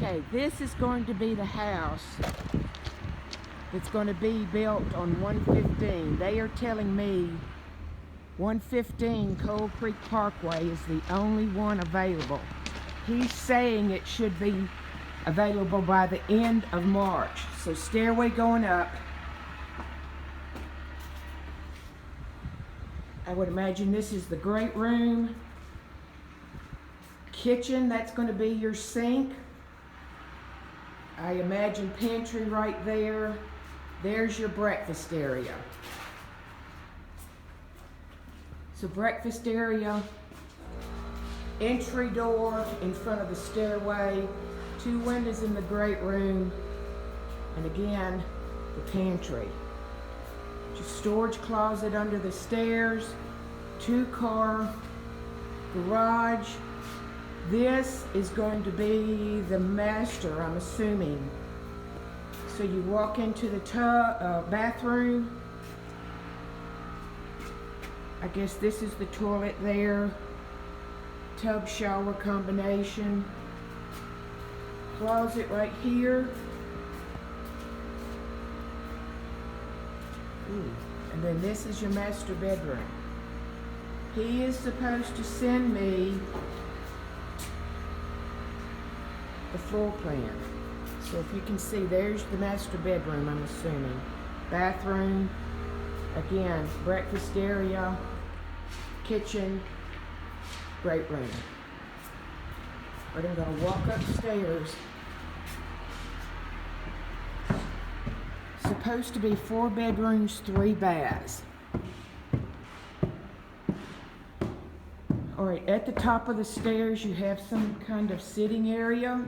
Okay, this is going to be the house that's going to be built on 115. They are telling me 115 Coal Creek Parkway is the only one available. He's saying it should be available by the end of March. So stairway going up. I would imagine this is the great room. Kitchen, that's going to be your sink. I imagine pantry right there. There's your breakfast area. So breakfast area, entry door in front of the stairway, 2 windows in the great room, and again, the pantry. Just storage closet under the stairs, 2-car garage. This is going to be the master, I'm assuming. So you walk into the bathroom. I guess this is the toilet there. Tub shower combination. Closet right here. Ooh. And then this is your master bedroom. He is supposed to send me the floor plan. So if you can see, there's the master bedroom, I'm assuming. Bathroom, again, breakfast area, kitchen, great room. But I'm gonna walk upstairs. Supposed to be 4 bedrooms, 3 baths. All right, at the top of the stairs, you have some kind of sitting area.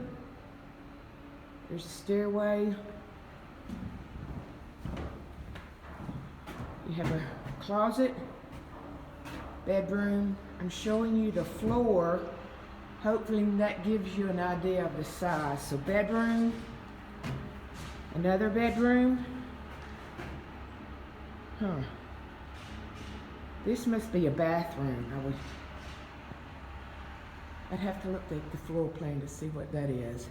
There's a stairway. You have a closet, bedroom. I'm showing you the floor. Hopefully that gives you an idea of the size. So bedroom, another bedroom. This must be a bathroom. I'd have to look at the floor plan to see what that is.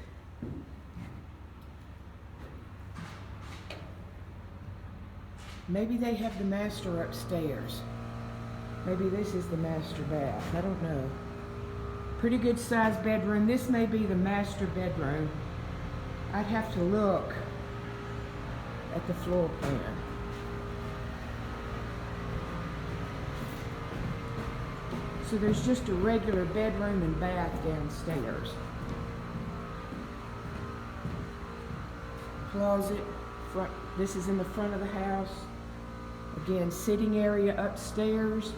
Maybe they have the master upstairs. Maybe this is the master bath. I don't know. Pretty good sized bedroom. This may be the master bedroom. I'd have to look at the floor plan. So there's just a regular bedroom and bath downstairs. Closet, front. This is in the front of the house. Again, sitting area upstairs.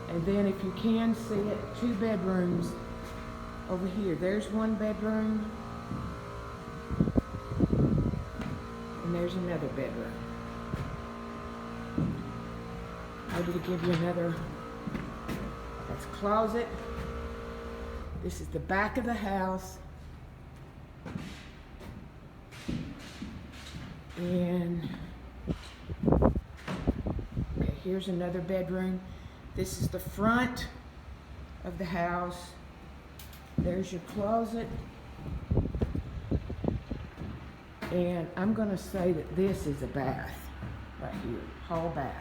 And then if you can see it, 2 bedrooms over here. There's 1 bedroom. And there's another bedroom. Maybe to give you another. That's closet. This is the back of the house. And okay, here's another bedroom. This is the front of the house. There's your closet. And I'm going to say that this is a bath right here, hall bath.